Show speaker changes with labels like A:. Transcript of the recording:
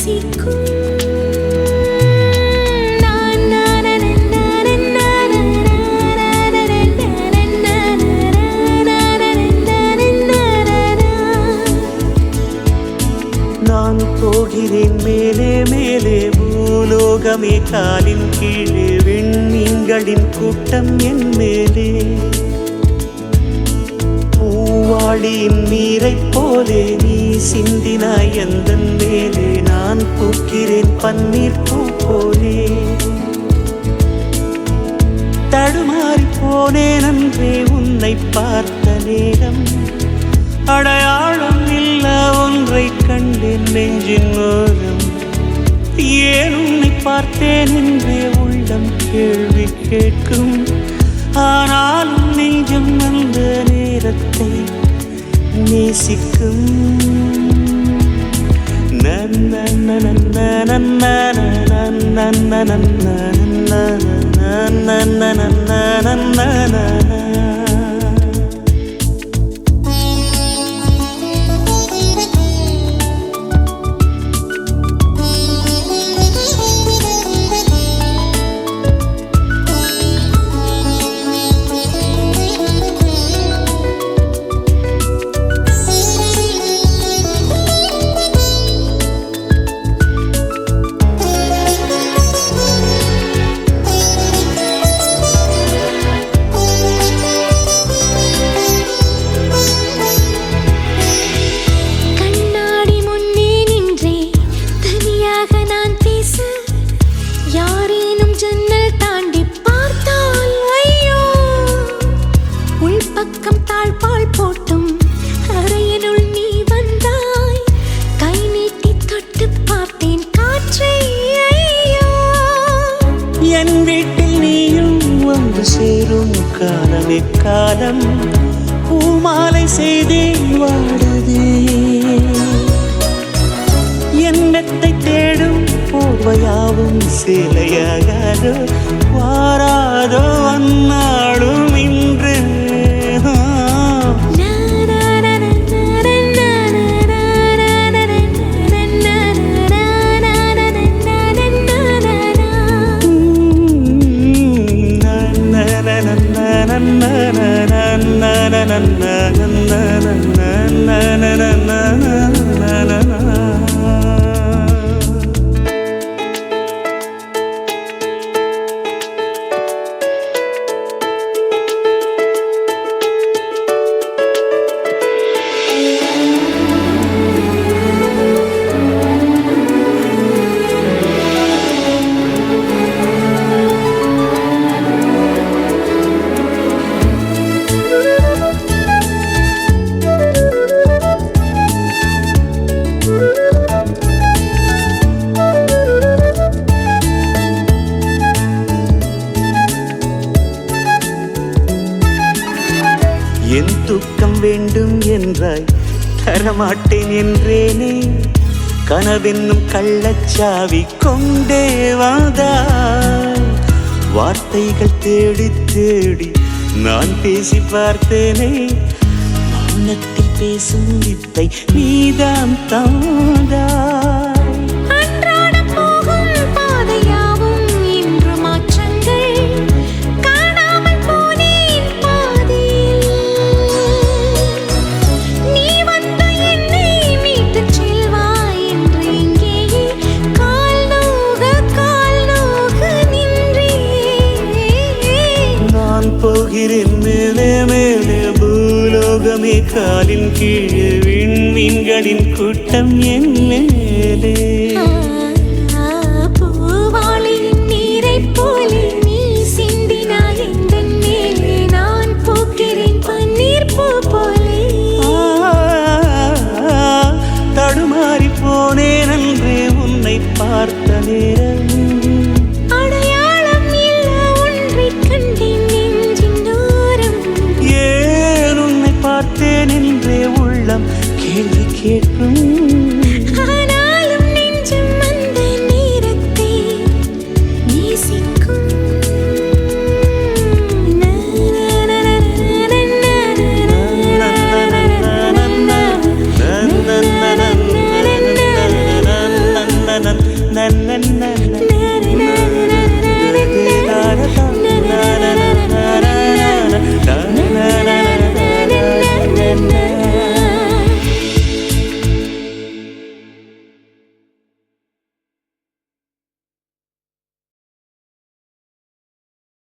A: நேசிக்கும்
B: நான் போகிறேன் மேலே மேலே பூலோகமே காலின் கீழே விண்மீன்களின் கூட்டம் என் மேலே பூவாளியின் நீரைப் போலே நீ சிந்தினாய் எந்தன் மேலே நான் பூக்கிறேன் பன்னீர் பூ போலே தடுமாறி போனேன் அன்றே உன்னை பார்த்த நேரம் அடையாளம் இல்ல ஒன்றை கண்டேன் நெஞ்சின் ஓரம் ஏன் உன்னை பார்த்தேன் என்றே உள்ளம் கேள்வி கேட்கும் ஆனாலும் நெஞ்சம் அந்த நேரத்தை நேசிக்கும் என் வீட்டில் நீயும் வந்து சேரும் காலமே காலம் பூமாலை செய்தே வாடுதே என் மெத்தை தேடும் போர்வையாவும் சேலையாகாதோ வாராதோ அந்நாடும் இன்று என் தூக்கம் வேண்டும் என்றாய் தரமாட்டேன் என்றேனே கனவென்னும் கள்ளச்சாவி கொண்டே வந்தாய் வார்த்தைகள் தேடி தேடி நான் பேசி பார்த்தேனே மௌனத்தில் பேசும் வித்தை நீதான் தந்தாய் போகிறேன் மேலே மேலே பூலோகமே காலின் கீழே விண்மீன்களின் கூட்டம் என் மேலே
A: பூவாளியின் நீரைப் போலே நீ சிந்தினாய் எந்தன் மேலே நான் பூக்கிறேன் பன்னீர் பூ போலே
B: தடுமாறி போனேன் அன்றே உன்னை பார்த்த நேரம்